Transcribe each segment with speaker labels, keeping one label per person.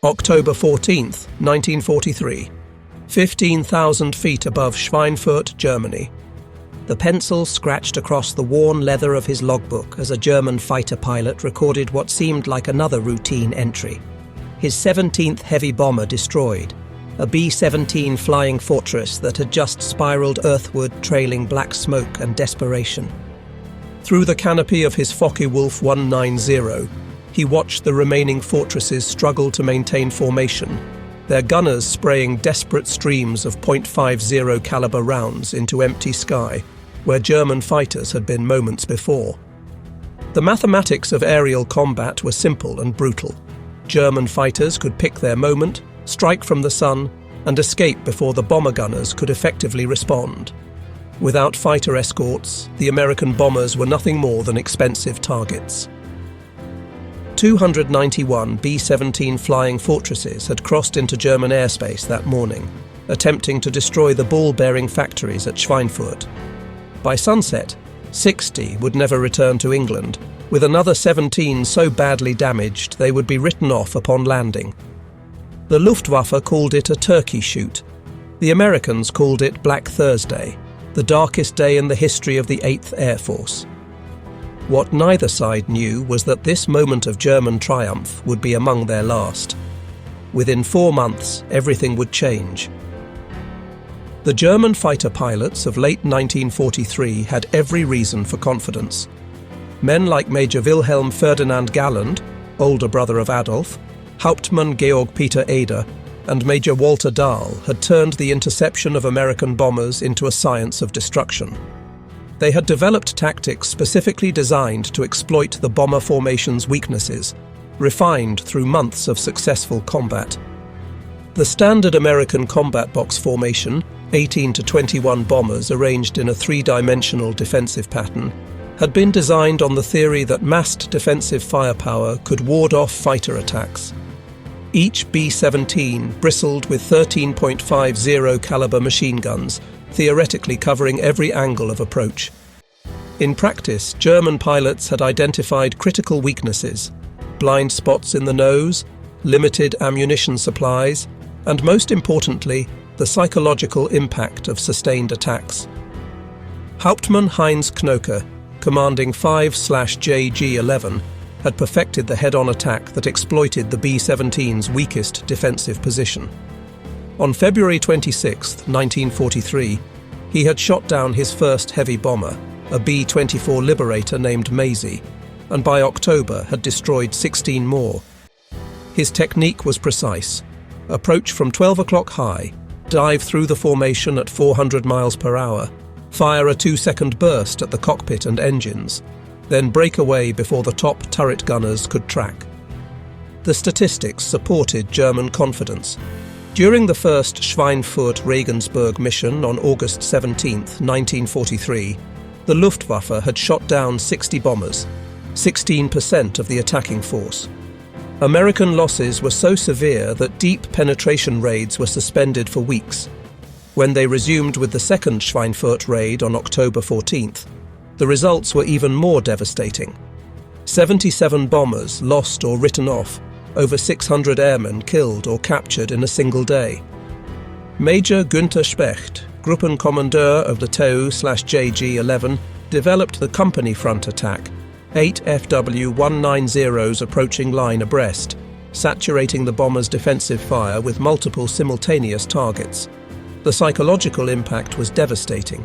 Speaker 1: October 14, 1943. 15,000 feet above Schweinfurt, Germany. The pencil scratched across the worn leather of his logbook as a German fighter pilot recorded what seemed like another routine entry. His 17th heavy bomber destroyed, a B-17 Flying Fortress that had just spiraled earthward, trailing black smoke and desperation. Through the canopy of his Focke-Wulf 190, he watched the remaining fortresses struggle to maintain formation, their gunners spraying desperate streams of .50 caliber rounds into empty sky, where German fighters had been moments before. The mathematics of aerial combat were simple and brutal. German fighters could pick their moment, strike from the sun, and escape before the bomber gunners could effectively respond. Without fighter escorts, the American bombers were nothing more than expensive targets. 291 B-17 Flying Fortresses had crossed into German airspace that morning, attempting to destroy the ball-bearing factories at Schweinfurt. By sunset, 60 would never return to England, with another 17 so badly damaged they would be written off upon landing. The Luftwaffe called it a turkey shoot. The Americans called it Black Thursday, the darkest day in the history of the 8th Air Force. What neither side knew was that this moment of German triumph would be among their last. Within 4 months, everything would change. The German fighter pilots of late 1943 had every reason for confidence. Men like Major Wilhelm Ferdinand Galland, older brother of Adolf, Hauptmann Georg Peter Eder, and Major Walter Dahl had turned the interception of American bombers into a science of destruction. They had developed tactics specifically designed to exploit the bomber formation's weaknesses, refined through months of successful combat. The standard American combat box formation, 18 to 21 bombers arranged in a three-dimensional defensive pattern, had been designed on the theory that massed defensive firepower could ward off fighter attacks. Each B-17 bristled with 13.50 caliber machine guns, theoretically covering every angle of approach. In practice, German pilots had identified critical weaknesses, blind spots in the nose, limited ammunition supplies, and most importantly, the psychological impact of sustained attacks. Hauptmann Heinz Knoke, commanding 5/JG-11, had perfected the head-on attack that exploited the B-17's weakest defensive position. On February 26, 1943, he had shot down his first heavy bomber, a B-24 Liberator named Maisie, and by October had destroyed 16 more. His technique was precise. Approach from 12 o'clock high, dive through the formation at 400 miles per hour, fire a 2-second burst at the cockpit and engines, then break away before the top turret gunners could track. The statistics supported German confidence. During the first Schweinfurt-Regensburg mission on August 17, 1943, the Luftwaffe had shot down 60 bombers, 16% of the attacking force. American losses were so severe that deep penetration raids were suspended for weeks. When they resumed with the second Schweinfurt raid on October 14th, the results were even more devastating. 77 bombers lost or written off, over 600 airmen killed or captured in a single day. Major Günther Specht, Gruppenkommandeur of the TU/JG-11, developed the company front attack, 8 FW-190s approaching line abreast, saturating the bombers' defensive fire with multiple simultaneous targets. The psychological impact was devastating.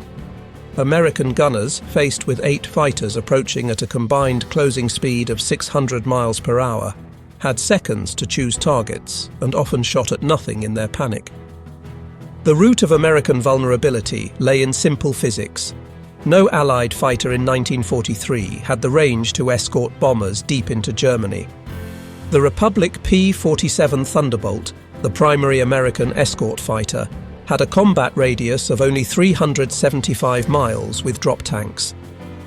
Speaker 1: American gunners, faced with 8 fighters approaching at a combined closing speed of 600 miles per hour, had seconds to choose targets and often shot at nothing in their panic. The root of American vulnerability lay in simple physics. No Allied fighter in 1943 had the range to escort bombers deep into Germany. The Republic P-47 Thunderbolt, the primary American escort fighter, had a combat radius of only 375 miles with drop tanks,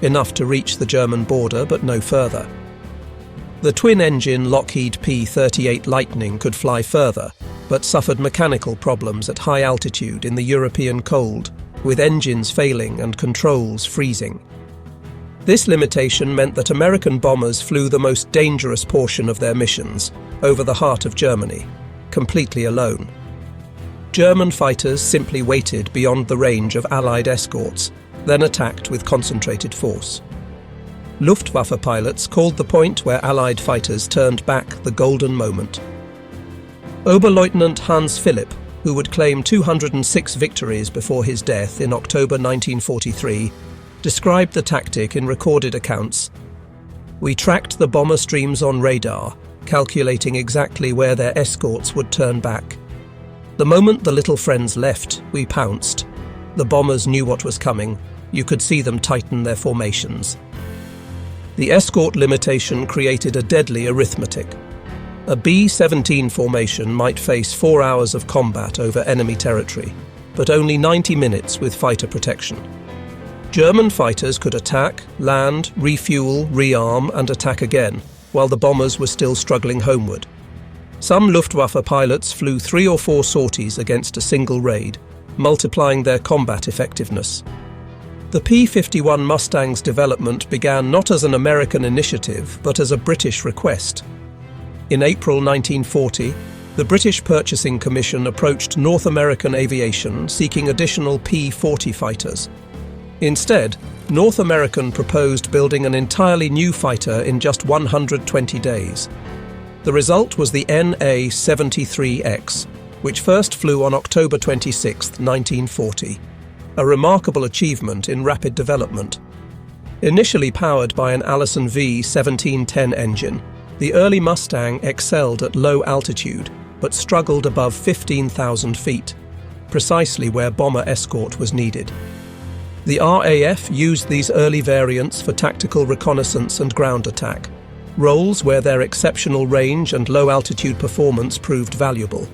Speaker 1: enough to reach the German border but no further. The twin-engine Lockheed P-38 Lightning could fly further, but suffered mechanical problems at high altitude in the European cold, with engines failing and controls freezing. This limitation meant that American bombers flew the most dangerous portion of their missions, over the heart of Germany, completely alone. German fighters simply waited beyond the range of Allied escorts, then attacked with concentrated force. Luftwaffe pilots called the point where Allied fighters turned back the golden moment. Oberleutnant Hans Philipp, who would claim 206 victories before his death in October 1943, described the tactic in recorded accounts. "We tracked the bomber streams on radar, calculating exactly where their escorts would turn back. The moment the little friends left, we pounced. The bombers knew what was coming. You could see them tighten their formations." The escort limitation created a deadly arithmetic. A B-17 formation might face 4 hours of combat over enemy territory, but only 90 minutes with fighter protection. German fighters could attack, land, refuel, rearm, and attack again, while the bombers were still struggling homeward. Some Luftwaffe pilots flew 3 or 4 sorties against a single raid, multiplying their combat effectiveness. The P-51 Mustang's development began not as an American initiative, but as a British request. In April 1940, the British Purchasing Commission approached North American aviation seeking additional P-40 fighters. Instead, North American proposed building an entirely new fighter in just 120 days. The result was the NA-73X, which first flew on October 26, 1940, a remarkable achievement in rapid development. Initially powered by an Allison V1710 engine, the early Mustang excelled at low altitude, but struggled above 15,000 feet, precisely where bomber escort was needed. The RAF used these early variants for tactical reconnaissance and ground attack, roles where their exceptional range and low-altitude performance proved valuable.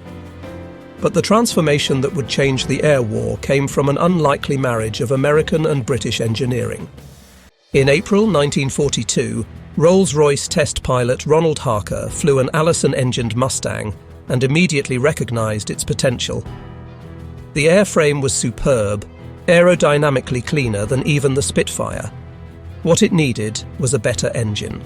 Speaker 1: But the transformation that would change the air war came from an unlikely marriage of American and British engineering. In April 1942, Rolls-Royce test pilot Ronald Harker flew an Allison-engined Mustang and immediately recognized its potential. The airframe was superb, aerodynamically cleaner than even the Spitfire. What it needed was a better engine.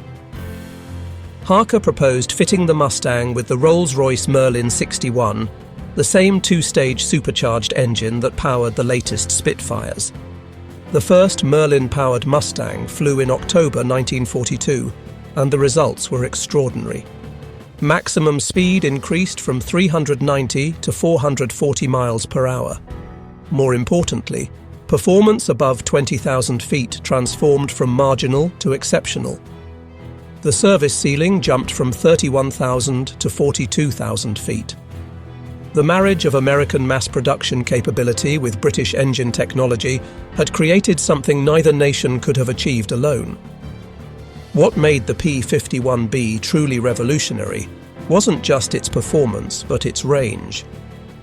Speaker 1: Harker proposed fitting the Mustang with the Rolls-Royce Merlin 61, the same 2-stage supercharged engine that powered the latest Spitfires. The first Merlin-powered Mustang flew in October 1942, and the results were extraordinary. Maximum speed increased from 390 to 440 miles per hour. More importantly, performance above 20,000 feet transformed from marginal to exceptional. The service ceiling jumped from 31,000 to 42,000 feet. The marriage of American mass production capability with British engine technology had created something neither nation could have achieved alone. What made the P-51B truly revolutionary wasn't just its performance, but its range.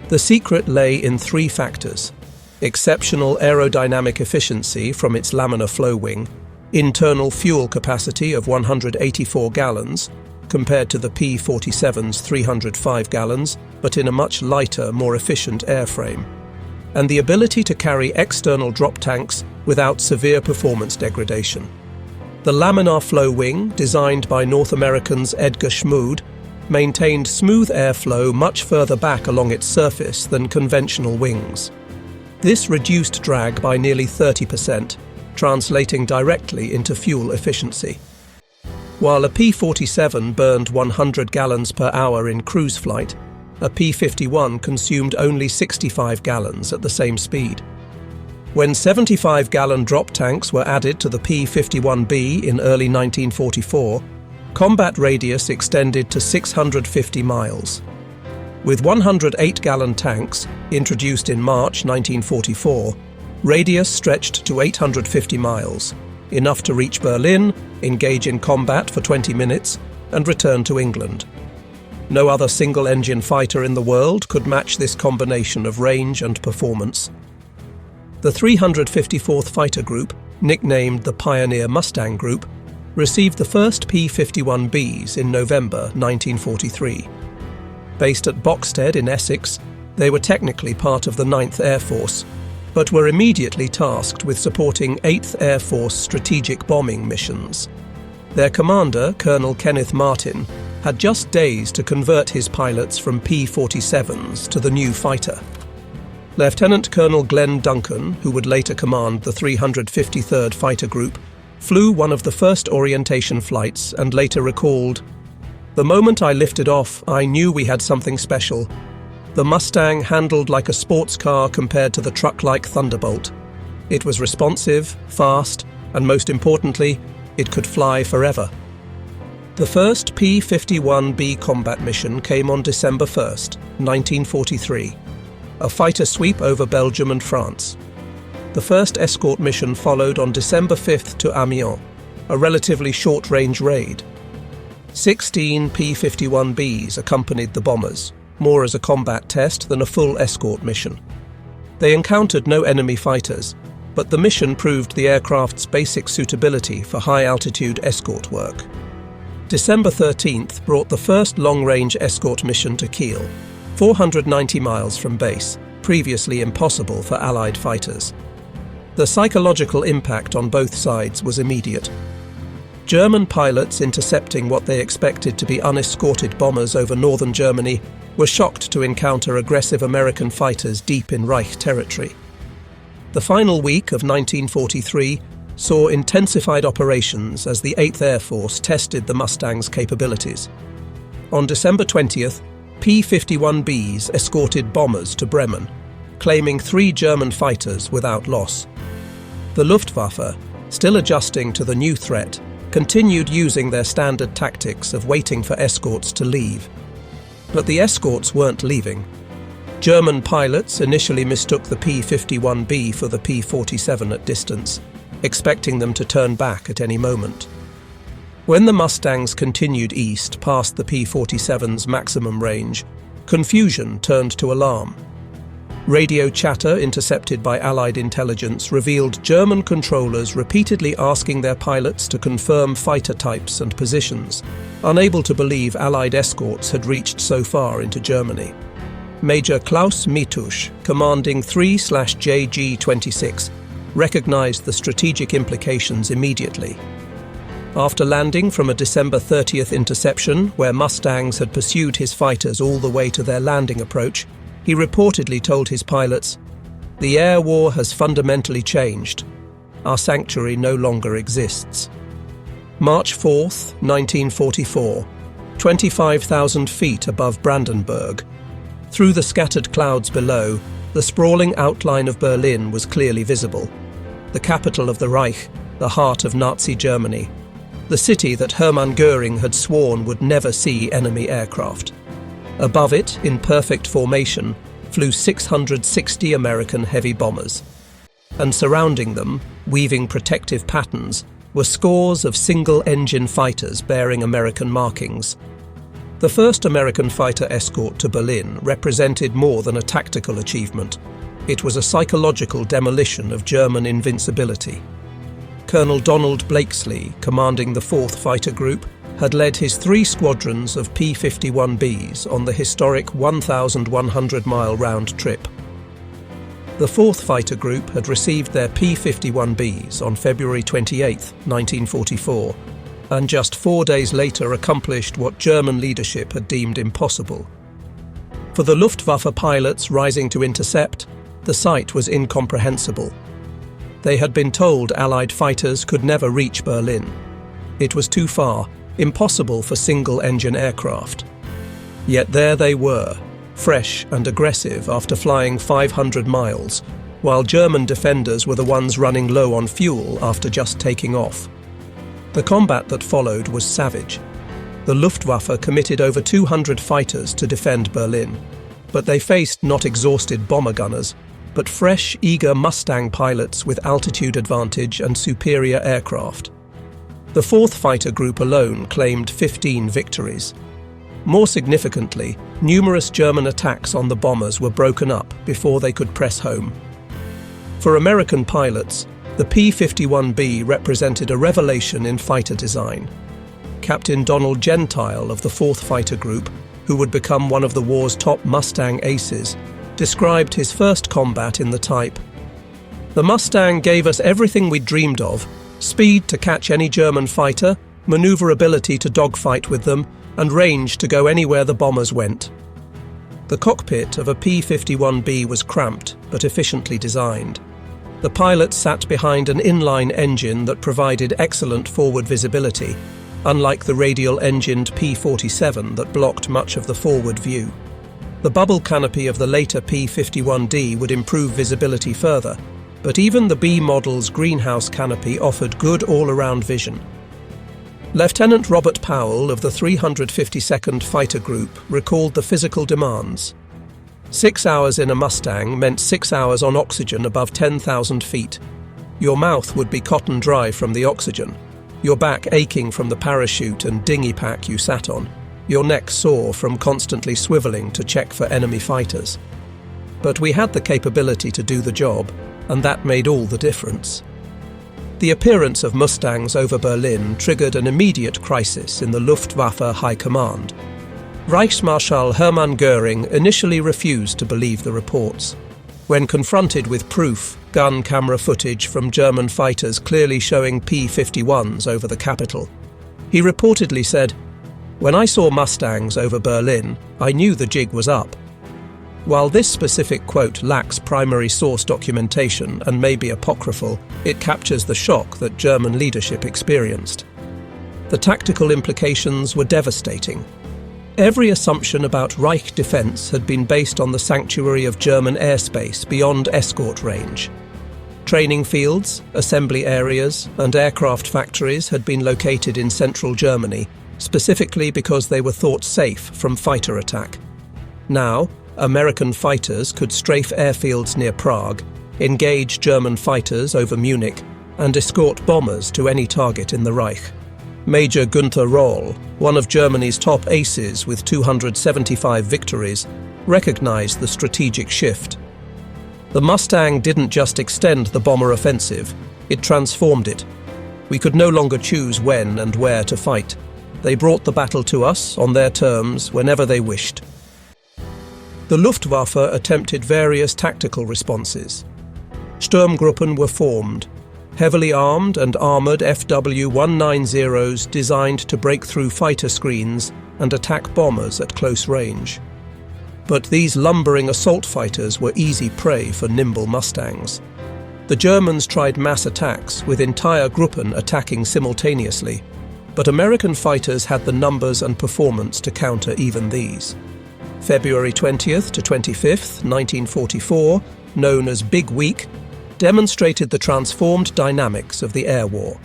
Speaker 1: The secret lay in 3 factors: exceptional aerodynamic efficiency from its laminar flow wing, internal fuel capacity of 184 gallons, compared to the P-47's 305 gallons, but in a much lighter, more efficient airframe, and the ability to carry external drop tanks without severe performance degradation. The laminar flow wing, designed by North American's Edgar Schmood, maintained smooth airflow much further back along its surface than conventional wings. This reduced drag by nearly 30%, translating directly into fuel efficiency. While a P-47 burned 100 gallons per hour in cruise flight, a P-51 consumed only 65 gallons at the same speed. When 75-gallon drop tanks were added to the P-51B in early 1944, combat radius extended to 650 miles. With 108-gallon tanks, introduced in March 1944, radius stretched to 850 miles, enough to reach Berlin, engage in combat for 20 minutes, and return to England. No other single-engine fighter in the world could match this combination of range and performance. The 354th Fighter Group, nicknamed the Pioneer Mustang Group, received the first P-51Bs in November 1943. Based at Boxted in Essex, they were technically part of the 9th Air Force, but were immediately tasked with supporting 8th Air Force strategic bombing missions. Their commander, Colonel Kenneth Martin, had just days to convert his pilots from P-47s to the new fighter. Lieutenant Colonel Glenn Duncan, who would later command the 353rd Fighter Group, flew one of the first orientation flights and later recalled, "The moment I lifted off, I knew we had something special. The Mustang handled like a sports car compared to the truck-like Thunderbolt. It was responsive, fast, and most importantly, it could fly forever." The first P-51B combat mission came on December 1st, 1943, a fighter sweep over Belgium and France. The first escort mission followed on December 5th to Amiens, a relatively short-range raid. 16 P-51Bs accompanied the bombers, more as a combat test than a full escort mission. They encountered no enemy fighters, but the mission proved the aircraft's basic suitability for high-altitude escort work. December 13th brought the first long-range escort mission to Kiel, 490 miles from base, previously impossible for Allied fighters. The psychological impact on both sides was immediate. German pilots intercepting what they expected to be unescorted bombers over northern Germany were shocked to encounter aggressive American fighters deep in Reich territory. The final week of 1943 saw intensified operations as the 8th Air Force tested the Mustang's capabilities. On December 20th, P-51Bs escorted bombers to Bremen, claiming 3 German fighters without loss. The Luftwaffe, still adjusting to the new threat, continued using their standard tactics of waiting for escorts to leave. But the escorts weren't leaving. German pilots initially mistook the P-51B for the P-47 at distance, expecting them to turn back at any moment. When the Mustangs continued east past the P-47's maximum range, confusion turned to alarm. Radio chatter intercepted by Allied intelligence revealed German controllers repeatedly asking their pilots to confirm fighter types and positions, unable to believe Allied escorts had reached so far into Germany. Major Klaus Mitusch, commanding 3/JG-26, recognized the strategic implications immediately. After landing from a December 30th interception where Mustangs had pursued his fighters all the way to their landing approach, he reportedly told his pilots, "The air war has fundamentally changed. Our sanctuary no longer exists." March 4th, 1944, 25,000 feet above Brandenburg. Through the scattered clouds below, the sprawling outline of Berlin was clearly visible. The capital of the Reich, the heart of Nazi Germany. The city that Hermann Göring had sworn would never see enemy aircraft. Above it, in perfect formation, flew 660 American heavy bombers. And surrounding them, weaving protective patterns, were scores of single-engine fighters bearing American markings. The first American fighter escort to Berlin represented more than a tactical achievement. It was a psychological demolition of German invincibility. Colonel Donald Blakesley, commanding the 4th Fighter Group, had led his 3 squadrons of P-51Bs on the historic 1,100-mile round trip. The 4th Fighter Group had received their P-51Bs on February 28, 1944, and just 4 days later accomplished what German leadership had deemed impossible. For the Luftwaffe pilots rising to intercept, the sight was incomprehensible. They had been told Allied fighters could never reach Berlin. It was too far, impossible for single-engine aircraft. Yet there they were, fresh and aggressive after flying 500 miles, while German defenders were the ones running low on fuel after just taking off. The combat that followed was savage. The Luftwaffe committed over 200 fighters to defend Berlin, but they faced not exhausted bomber gunners, but fresh, eager Mustang pilots with altitude advantage and superior aircraft. The 4th Fighter Group alone claimed 15 victories. More significantly, numerous German attacks on the bombers were broken up before they could press home. For American pilots, the P-51B represented a revelation in fighter design. Captain Donald Gentile of the 4th Fighter Group, who would become one of the war's top Mustang aces, described his first combat in the type. "The Mustang gave us everything we dreamed of: speed to catch any German fighter, maneuverability to dogfight with them, and range to go anywhere the bombers went. The cockpit of a P-51B was cramped but efficiently designed. The pilot sat behind an inline engine that provided excellent forward visibility, unlike the radial-engined P-47 that blocked much of the forward view. The bubble canopy of the later P-51D would improve visibility further, but even the B model's greenhouse canopy offered good all-around vision. Lieutenant Robert Powell of the 352nd Fighter Group recalled the physical demands. 6 hours in a Mustang meant 6 hours on oxygen above 10,000 feet. Your mouth would be cotton dry from the oxygen, your back aching from the parachute and dinghy pack you sat on, your neck sore from constantly swiveling to check for enemy fighters. But we had the capability to do the job, and that made all the difference. The appearance of Mustangs over Berlin triggered an immediate crisis in the Luftwaffe High Command. Reichsmarschall Hermann Göring initially refused to believe the reports. When confronted with proof, gun camera footage from German fighters clearly showing P-51s over the capital, he reportedly said, "When I saw Mustangs over Berlin, I knew the jig was up." While this specific quote lacks primary source documentation and may be apocryphal, it captures the shock that German leadership experienced. The tactical implications were devastating. Every assumption about Reich defense had been based on the sanctuary of German airspace beyond escort range. Training fields, assembly areas, and aircraft factories had been located in central Germany, specifically because they were thought safe from fighter attack. Now, American fighters could strafe airfields near Prague, engage German fighters over Munich, and escort bombers to any target in the Reich. Major Günther Rohl, one of Germany's top aces with 275 victories, recognized the strategic shift. The Mustang didn't just extend the bomber offensive, it transformed it. We could no longer choose when and where to fight. They brought the battle to us on their terms whenever they wished. The Luftwaffe attempted various tactical responses. Sturmgruppen were formed, heavily armed and armoured FW-190s designed to break through fighter screens and attack bombers at close range. But these lumbering assault fighters were easy prey for nimble Mustangs. The Germans tried mass attacks with entire Gruppen attacking simultaneously, but American fighters had the numbers and performance to counter even these. February 20th to 25th, 1944, known as Big Week, demonstrated the transformed dynamics of the air war.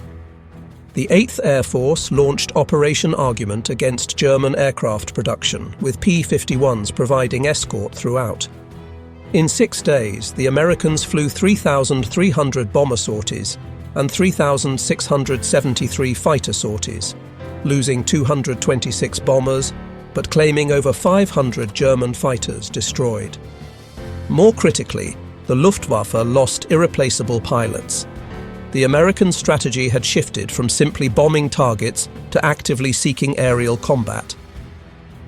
Speaker 1: The 8th Air Force launched Operation Argument against German aircraft production, with P-51s providing escort throughout. In 6 days, the Americans flew 3,300 bomber sorties and 3,673 fighter sorties, losing 226 bombers, but claiming over 500 German fighters destroyed. More critically, the Luftwaffe lost irreplaceable pilots. The American strategy had shifted from simply bombing targets to actively seeking aerial combat.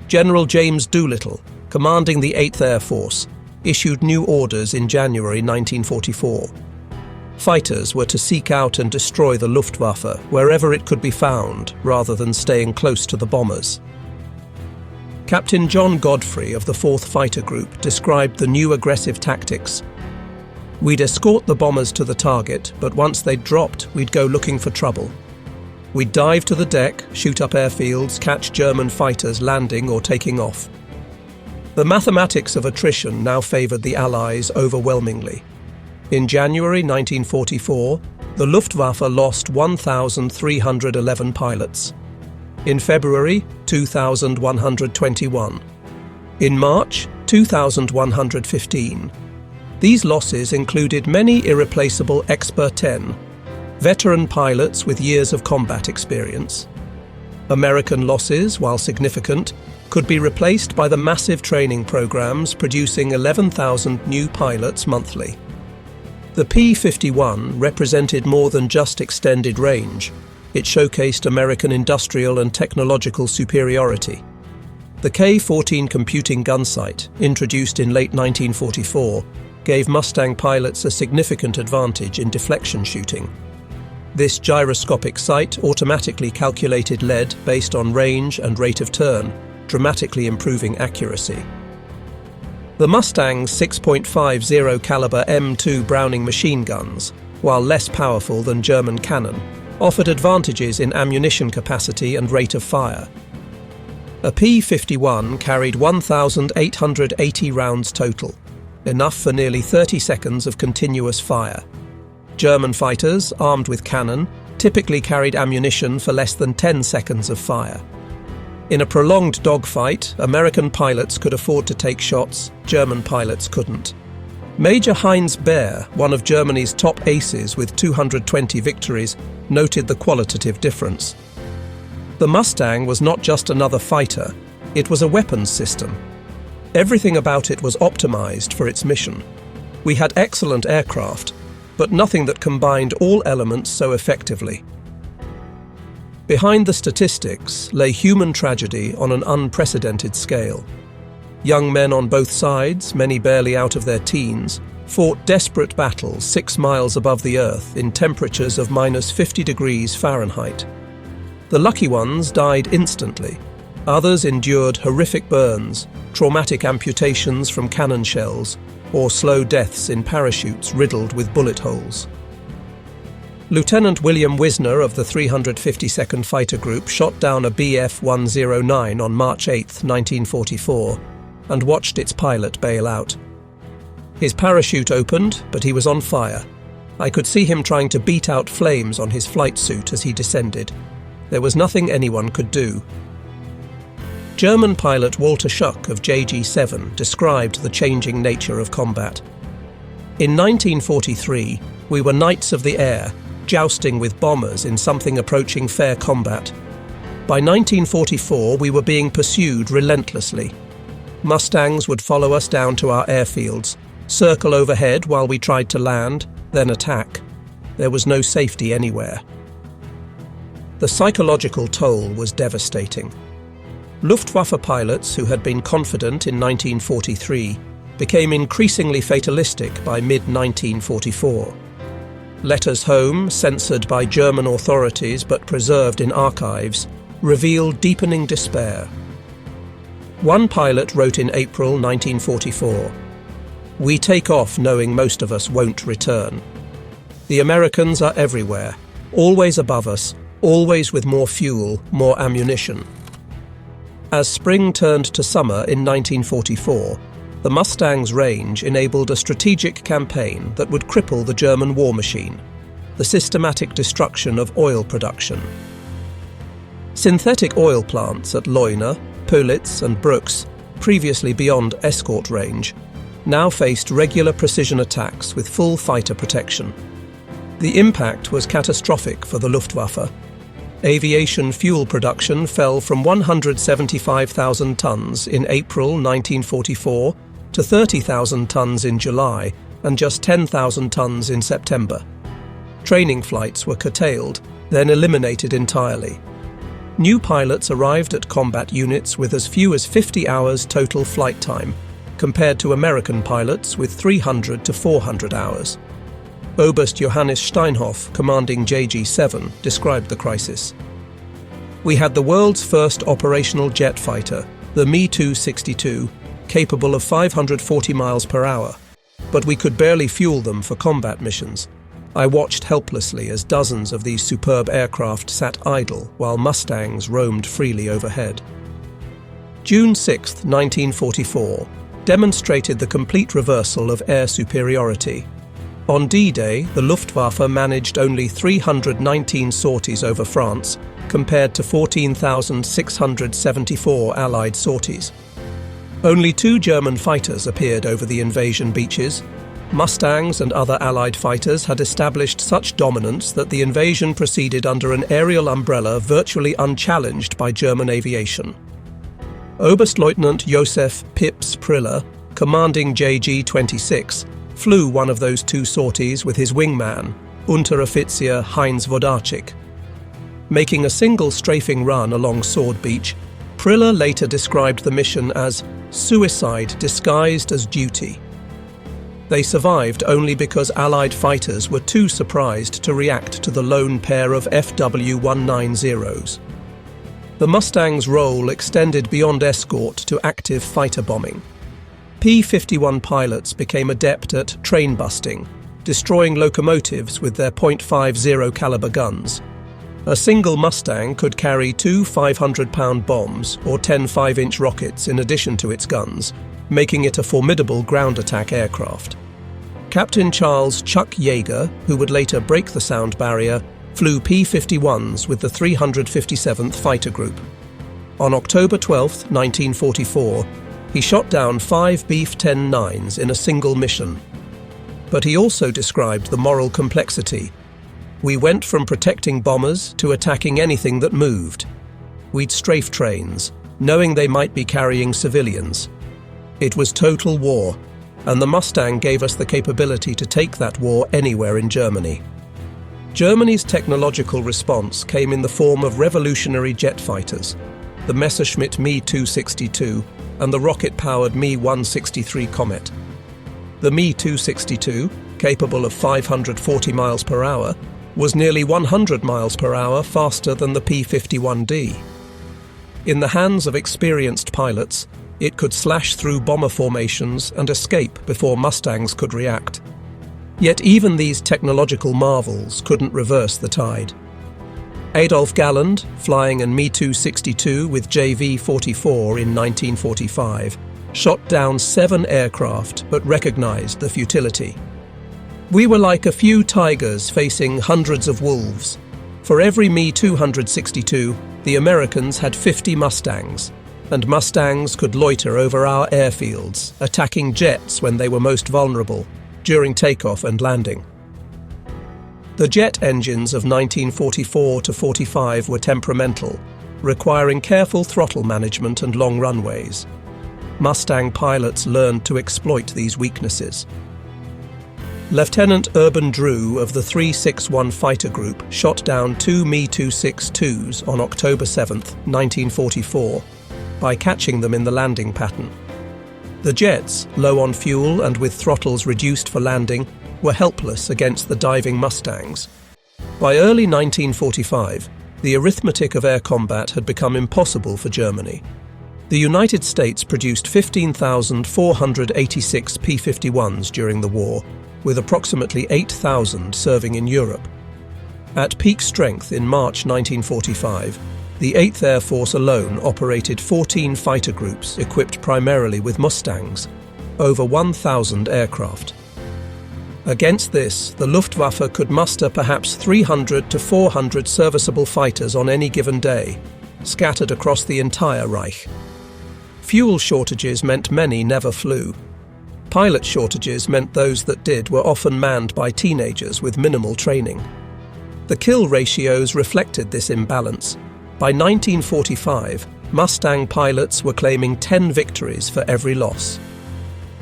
Speaker 1: General James Doolittle, commanding the 8th Air Force, issued new orders in January 1944. Fighters were to seek out and destroy the Luftwaffe wherever it could be found, rather than staying close to the bombers. Captain John Godfrey of the 4th Fighter Group described the new aggressive tactics. "We'd escort the bombers to the target, but once they'd dropped, we'd go looking for trouble. We'd dive to the deck, shoot up airfields, catch German fighters landing or taking off." The mathematics of attrition now favoured the Allies overwhelmingly. In January 1944, the Luftwaffe lost 1,311 pilots. In February, 2,121. In March, 2,115. These losses included many irreplaceable Expert 10, veteran pilots with years of combat experience. American losses, while significant, could be replaced by the massive training programs producing 11,000 new pilots monthly. The P-51 represented more than just extended range. It showcased American industrial and technological superiority. The K-14 computing gun sight, introduced in late 1944, gave Mustang pilots a significant advantage in deflection shooting. This gyroscopic sight automatically calculated lead based on range and rate of turn, dramatically improving accuracy. The Mustang's 6.50 caliber M2 Browning machine guns, while less powerful than German cannon, offered advantages in ammunition capacity and rate of fire. A P-51 carried 1,880 rounds total, enough for nearly 30 seconds of continuous fire. German fighters, armed with cannon, typically carried ammunition for less than 10 seconds of fire. In a prolonged dogfight, American pilots could afford to take shots, German pilots couldn't. Major Heinz Baer, one of Germany's top aces with 220 victories, noted the qualitative difference. The Mustang was not just another fighter, it was a weapons system. Everything about it was optimized for its mission. We had excellent aircraft, but nothing that combined all elements so effectively. Behind the statistics lay human tragedy on an unprecedented scale. Young men on both sides, many barely out of their teens, fought desperate battles 6 miles above the Earth in temperatures of -50 degrees Fahrenheit. The lucky ones died instantly. Others endured horrific burns, traumatic amputations from cannon shells, or slow deaths in parachutes riddled with bullet holes. Lieutenant William Wisner of the 352nd Fighter Group shot down a Bf-109 on March 8, 1944, and watched its pilot bail out. His parachute opened, but he was on fire. I could see him trying to beat out flames on his flight suit as he descended. There was nothing anyone could do. German pilot Walter Schuck of JG-7 described the changing nature of combat. In 1943, we were knights of the air, jousting with bombers in something approaching fair combat. By 1944, we were being pursued relentlessly. Mustangs would follow us down to our airfields, circle overhead while we tried to land, then attack. There was no safety anywhere. The psychological toll was devastating. Luftwaffe pilots who had been confident in 1943 became increasingly fatalistic by mid-1944. Letters home, censored by German authorities but preserved in archives, reveal deepening despair. One pilot wrote in April 1944, "We take off knowing most of us won't return. The Americans are everywhere, always above us, always with more fuel, more ammunition." As spring turned to summer in 1944, the Mustang's range enabled a strategic campaign that would cripple the German war machine, the systematic destruction of oil production. Synthetic oil plants at Leuna, Pölitz and Brooks, previously beyond escort range, now faced regular precision attacks with full fighter protection. The impact was catastrophic for the Luftwaffe. Aviation fuel production fell from 175,000 tons in April 1944 to 30,000 tons in July and just 10,000 tons in September. Training flights were curtailed, then eliminated entirely. New pilots arrived at combat units with as few as 50 hours total flight time, compared to American pilots with 300 to 400 hours. Oberst Johannes Steinhoff, commanding JG-7, described the crisis. "We had the world's first operational jet fighter, the Me-262, capable of 540 miles per hour, but we could barely fuel them for combat missions. I watched helplessly as dozens of these superb aircraft sat idle while Mustangs roamed freely overhead." June 6, 1944, demonstrated the complete reversal of air superiority. On D-Day, the Luftwaffe managed only 319 sorties over France, compared to 14,674 Allied sorties. Only 2 German fighters appeared over the invasion beaches. Mustangs and other Allied fighters had established such dominance that the invasion proceeded under an aerial umbrella virtually unchallenged by German aviation. Oberstleutnant Josef Pips Priller, commanding JG-26, flew one of those 2 sorties with his wingman, Unteroffizier Heinz Wodarczyk. Making a single strafing run along Sword Beach, Priller later described the mission as suicide disguised as duty. They survived only because Allied fighters were too surprised to react to the lone pair of FW-190s. The Mustang's role extended beyond escort to active fighter bombing. P-51 pilots became adept at train busting, destroying locomotives with their .50 caliber guns. A single Mustang could carry 2 500-pound bombs or 10 5-inch rockets in addition to its guns, making it a formidable ground attack aircraft. Captain Charles Chuck Yeager, who would later break the sound barrier, flew P-51s with the 357th Fighter Group. On October 12, 1944, he shot down 5 Beef-10-9s in a single mission. But he also described the moral complexity. We went from protecting bombers to attacking anything that moved. We'd strafe trains, knowing they might be carrying civilians. It was total war, and the Mustang gave us the capability to take that war anywhere in Germany. Germany's technological response came in the form of revolutionary jet fighters, the Messerschmitt Me-262 and the rocket-powered Me-163 Comet. The Me-262, capable of 540 miles per hour, was nearly 100 miles per hour faster than the P-51D. In the hands of experienced pilots, it could slash through bomber formations and escape before Mustangs could react. Yet even these technological marvels couldn't reverse the tide. Adolf Galland, flying an Me-262 with JV-44 in 1945, shot down 7 aircraft but recognized the futility. We were like a few tigers facing hundreds of wolves. For every Me-262, the Americans had 50 Mustangs, and Mustangs could loiter over our airfields, attacking jets when they were most vulnerable, during takeoff and landing. The jet engines of 1944 to 45 were temperamental, requiring careful throttle management and long runways. Mustang pilots learned to exploit these weaknesses. Lieutenant Urban Drew of the 361 Fighter Group shot down 2 Me-262s on October 7, 1944, by catching them in the landing pattern. The jets, low on fuel and with throttles reduced for landing, were helpless against the diving Mustangs. By early 1945, the arithmetic of air combat had become impossible for Germany. The United States produced 15,486 P-51s during the war, with approximately 8,000 serving in Europe. At peak strength in March 1945, the 8th Air Force alone operated 14 fighter groups equipped primarily with Mustangs, over 1,000 aircraft. Against this, the Luftwaffe could muster perhaps 300 to 400 serviceable fighters on any given day, scattered across the entire Reich. Fuel shortages meant many never flew. Pilot shortages meant those that did were often manned by teenagers with minimal training. The kill ratios reflected this imbalance. By 1945, Mustang pilots were claiming 10 victories for every loss.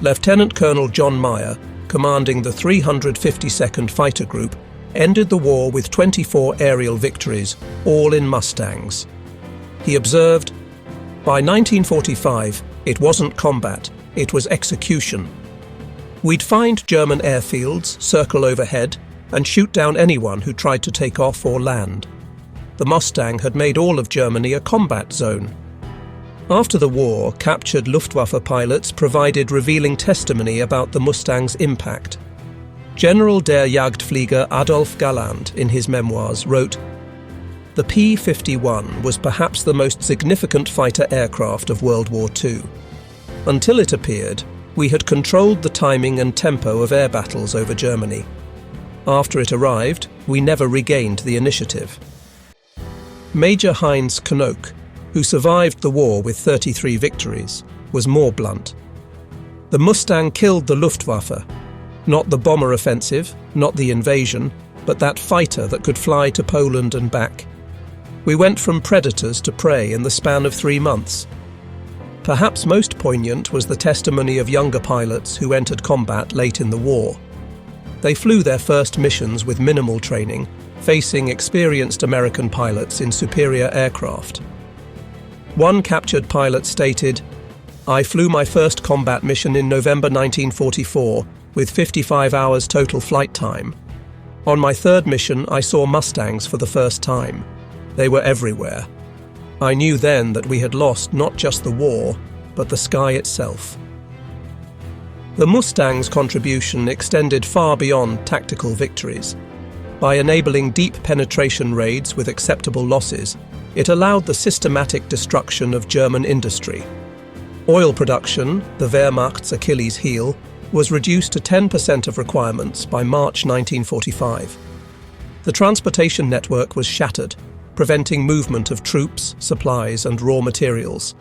Speaker 1: Lieutenant Colonel John Meyer, commanding the 352nd Fighter Group, ended the war with 24 aerial victories, all in Mustangs. He observed, "By 1945, it wasn't combat, it was execution. We'd find German airfields, circle overhead, and shoot down anyone who tried to take off or land. The Mustang had made all of Germany a combat zone." After the war, captured Luftwaffe pilots provided revealing testimony about the Mustang's impact. General der Jagdflieger Adolf Galland, in his memoirs, wrote, "The P-51 was perhaps the most significant fighter aircraft of World War II. Until it appeared, we had controlled the timing and tempo of air battles over Germany. After it arrived, we never regained the initiative." Major Heinz Knoke, who survived the war with 33 victories, was more blunt. "The Mustang killed the Luftwaffe. Not the bomber offensive, not the invasion, but that fighter that could fly to Poland and back. We went from predators to prey in the span of 3 months." Perhaps most poignant was the testimony of younger pilots who entered combat late in the war. They flew their first missions with minimal training, facing experienced American pilots in superior aircraft. One captured pilot stated, "I flew my first combat mission in November 1944 with 55 hours total flight time. On my third mission, I saw Mustangs for the first time. They were everywhere. I knew then that we had lost not just the war, but the sky itself. The Mustang's contribution extended far beyond tactical victories. By enabling deep penetration raids with acceptable losses, it allowed the systematic destruction of German industry. Oil production, the Wehrmacht's Achilles heel, was reduced to 10% of requirements by March 1945. The transportation network was shattered, preventing movement of troops, supplies, and raw materials.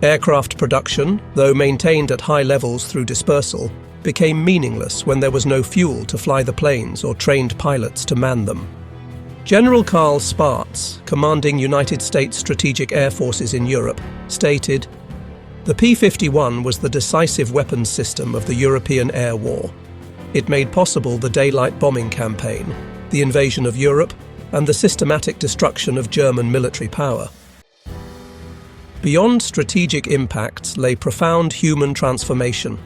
Speaker 1: Aircraft production, though maintained at high levels through dispersal, became meaningless when there was no fuel to fly the planes or trained pilots to man them. General Karl Spaatz, commanding United States Strategic Air Forces in Europe, stated, "The P-51 was the decisive weapons system of the European air war. It made possible the daylight bombing campaign, the invasion of Europe, and the systematic destruction of German military power." Beyond strategic impacts lay profound human transformation.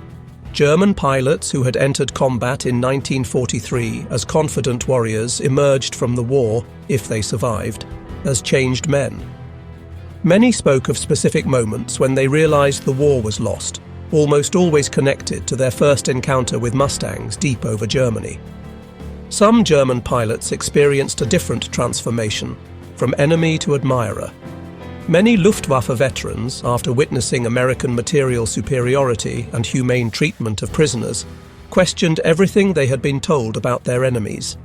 Speaker 1: German pilots who had entered combat in 1943 as confident warriors emerged from the war, if they survived, as changed men. Many spoke of specific moments when they realized the war was lost, almost always connected to their first encounter with Mustangs deep over Germany. Some German pilots experienced a different transformation, from enemy to admirer. Many Luftwaffe veterans, after witnessing American material superiority and humane treatment of prisoners, questioned everything they had been told about their enemies.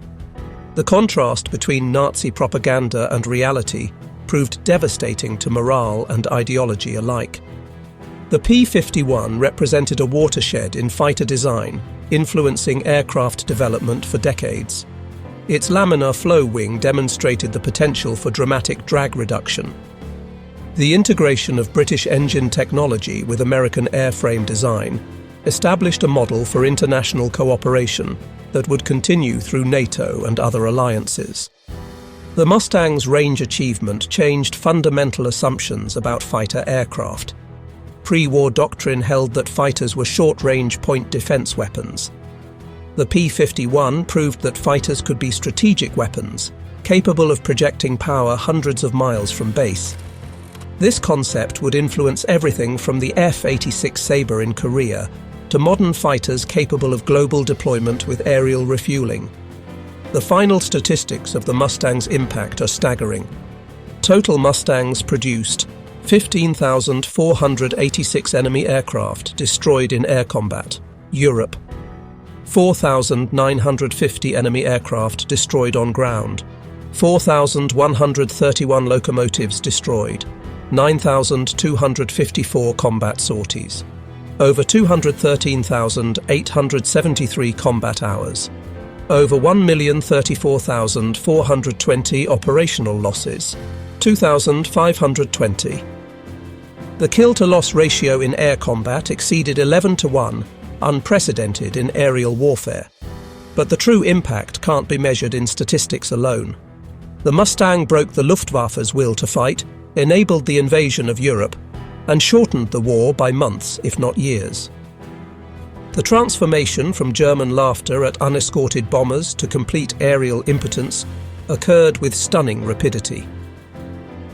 Speaker 1: The contrast between Nazi propaganda and reality proved devastating to morale and ideology alike. The P-51 represented a watershed in fighter design, influencing aircraft development for decades. Its laminar flow wing demonstrated the potential for dramatic drag reduction. The integration of British engine technology with American airframe design established a model for international cooperation that would continue through NATO and other alliances. The Mustang's range achievement changed fundamental assumptions about fighter aircraft. Pre-war doctrine held that fighters were short-range point defense weapons. The P-51 proved that fighters could be strategic weapons, capable of projecting power hundreds of miles from base. This concept would influence everything from the F-86 Sabre in Korea to modern fighters capable of global deployment with aerial refueling. The final statistics of the Mustang's impact are staggering. Total Mustangs produced 15,486 enemy aircraft destroyed in air combat, Europe. 4,950 enemy aircraft destroyed on ground. 4,131 locomotives destroyed. 9,254 combat sorties. Over 213,873 combat hours. Over 1,034,420 operational losses. 2,520. The kill-to-loss ratio in air combat exceeded 11-1, unprecedented in aerial warfare. But the true impact can't be measured in statistics alone. The Mustang broke the Luftwaffe's will to fight, enabled the invasion of Europe, and shortened the war by months, if not years. The transformation from German laughter at unescorted bombers to complete aerial impotence occurred with stunning rapidity.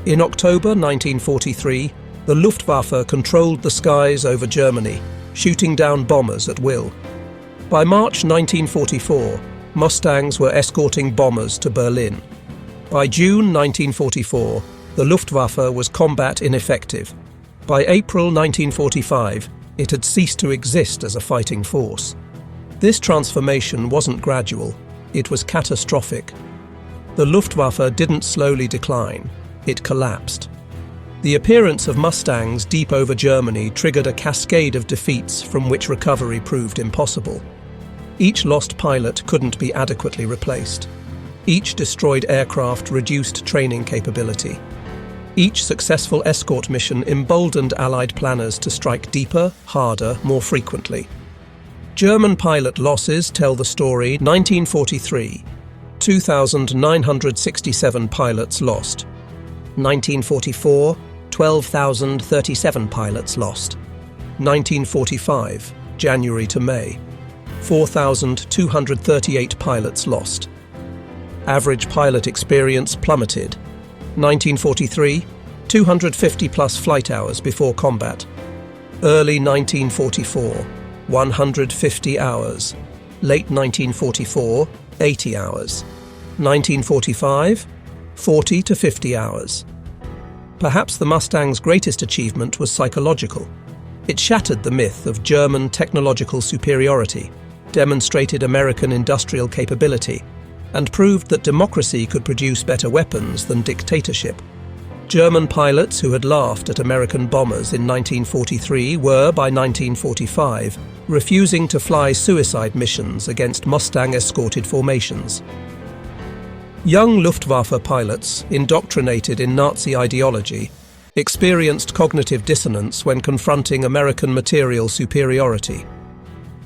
Speaker 1: In October 1943, the Luftwaffe controlled the skies over Germany, shooting down bombers at will. By March 1944, Mustangs were escorting bombers to Berlin. By June 1944, the Luftwaffe was combat ineffective. By April 1945, it had ceased to exist as a fighting force. This transformation wasn't gradual, it was catastrophic. The Luftwaffe didn't slowly decline, it collapsed. The appearance of Mustangs deep over Germany triggered a cascade of defeats from which recovery proved impossible. Each lost pilot couldn't be adequately replaced. Each destroyed aircraft reduced training capability. Each successful escort mission emboldened Allied planners to strike deeper, harder, more frequently. German pilot losses tell the story. 1943, 2,967 pilots lost. 1944, 12,037 pilots lost. 1945, January to May, 4,238 pilots lost. Average pilot experience plummeted. 1943, 250-plus flight hours before combat. Early 1944, 150 hours. Late 1944, 80 hours. 1945, 40 to 50 hours. Perhaps the Mustang's greatest achievement was psychological. It shattered the myth of German technological superiority, demonstrated American industrial capability, and proved that democracy could produce better weapons than dictatorship. German pilots who had laughed at American bombers in 1943 were, by 1945, refusing to fly suicide missions against Mustang-escorted formations. Young Luftwaffe pilots, indoctrinated in Nazi ideology, experienced cognitive dissonance when confronting American material superiority.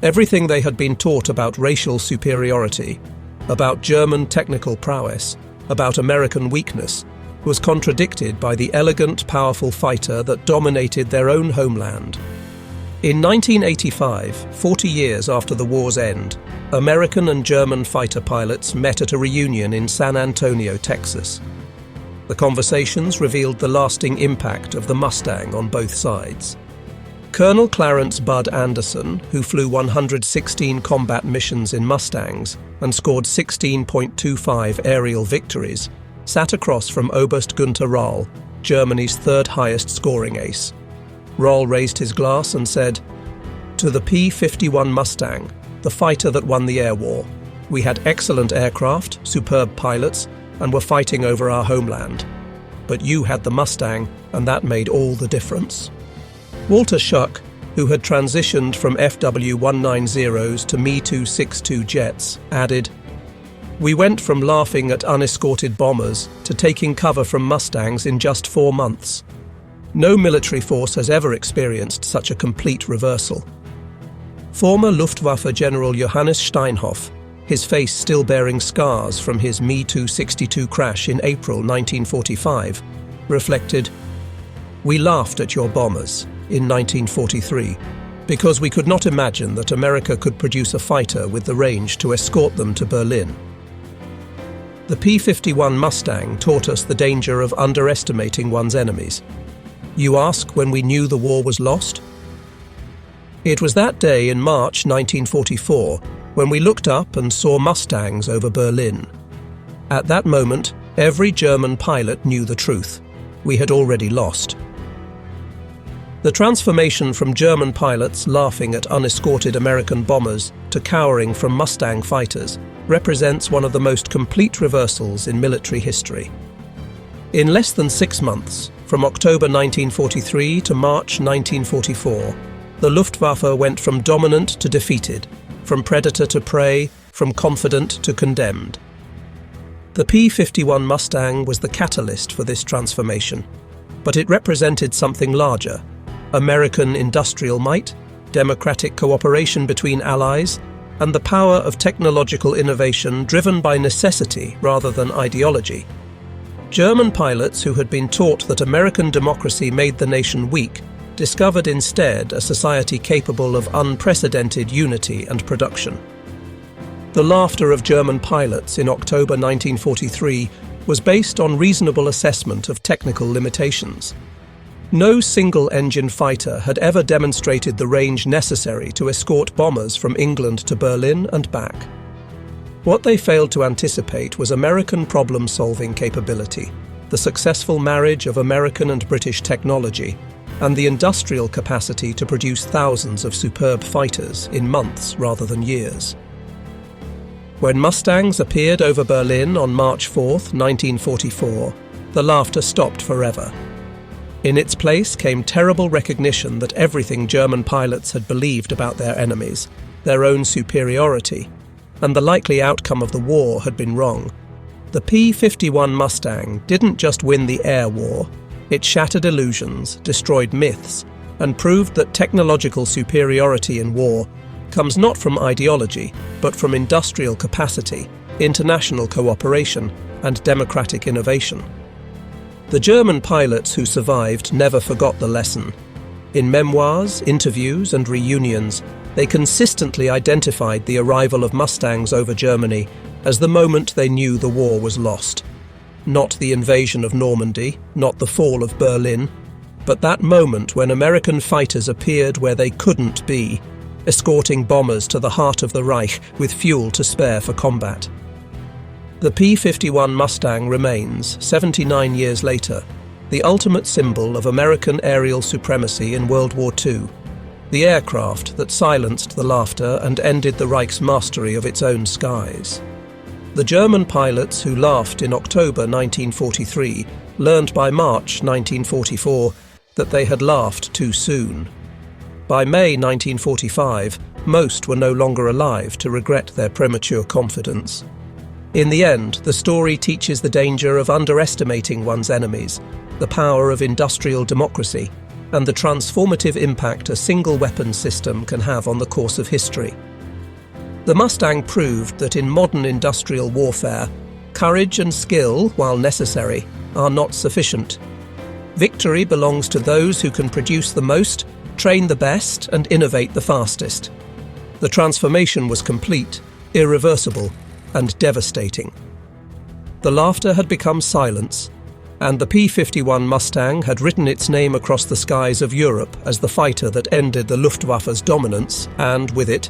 Speaker 1: Everything they had been taught about racial superiority, about German technical prowess, about American weakness, was contradicted by the elegant, powerful fighter that dominated their own homeland. In 1985, 40 years after the war's end, American and German fighter pilots met at a reunion in San Antonio, Texas. The conversations revealed the lasting impact of the Mustang on both sides. Colonel Clarence "Bud" Anderson, who flew 116 combat missions in Mustangs and scored 16.25 aerial victories, sat across from Oberst Günther Röhl, Germany's third highest scoring ace. Röhl raised his glass and said, "To the P-51 Mustang, the fighter that won the air war. We had excellent aircraft, superb pilots, and were fighting over our homeland. But you had the Mustang, and that made all the difference." Walter Schuck, who had transitioned from FW-190s to Me-262 jets, added, "We went from laughing at unescorted bombers to taking cover from Mustangs in just 4 months. No military force has ever experienced such a complete reversal." Former Luftwaffe General Johannes Steinhoff, his face still bearing scars from his Me-262 crash in April 1945, reflected, "We laughed at your bombers in 1943 because we could not imagine that America could produce a fighter with the range to escort them to Berlin. The P-51 Mustang taught us the danger of underestimating one's enemies. You ask when we knew the war was lost? It was that day in March 1944 when we looked up and saw Mustangs over Berlin. At that moment, every German pilot knew the truth. We had already lost." The transformation from German pilots laughing at unescorted American bombers to cowering from Mustang fighters represents one of the most complete reversals in military history. In less than 6 months, from October 1943 to March 1944, the Luftwaffe went from dominant to defeated, from predator to prey, from confident to condemned. The P-51 Mustang was the catalyst for this transformation, but it represented something larger: American industrial might, democratic cooperation between allies, and the power of technological innovation driven by necessity rather than ideology. German pilots who had been taught that American democracy made the nation weak discovered instead a society capable of unprecedented unity and production. The laughter of German pilots in October 1943 was based on reasonable assessment of technical limitations. No single-engine fighter had ever demonstrated the range necessary to escort bombers from England to Berlin and back. What they failed to anticipate was American problem-solving capability, the successful marriage of American and British technology, and the industrial capacity to produce thousands of superb fighters in months rather than years. When Mustangs appeared over Berlin on March 4, 1944, the laughter stopped forever. In its place came terrible recognition that everything German pilots had believed about their enemies, their own superiority, and the likely outcome of the war had been wrong. The P-51 Mustang didn't just win the air war, it shattered illusions, destroyed myths, and proved that technological superiority in war comes not from ideology, but from industrial capacity, international cooperation, and democratic innovation. The German pilots who survived never forgot the lesson. In memoirs, interviews, and reunions, They consistently identified the arrival of Mustangs over Germany as the moment they knew the war was lost. Not the invasion of Normandy, not the fall of Berlin, but that moment when American fighters appeared where they couldn't be, escorting bombers to the heart of the Reich with fuel to spare for combat. The P-51 Mustang remains, 79 years later, the ultimate symbol of American aerial supremacy in World War II, the aircraft that silenced the laughter and ended the Reich's mastery of its own skies. The German pilots who laughed in October 1943 learned by March 1944 that they had laughed too soon. By May 1945, most were no longer alive to regret their premature confidence. In the end, the story teaches the danger of underestimating one's enemies, the power of industrial democracy, and the transformative impact a single weapon system can have on the course of history. The Mustang proved that in modern industrial warfare, courage and skill, while necessary, are not sufficient. Victory belongs to those who can produce the most, train the best, and innovate the fastest. The transformation was complete, irreversible, and devastating. The laughter had become silence, and the P-51 Mustang had written its name across the skies of Europe as the fighter that ended the Luftwaffe's dominance and, with it,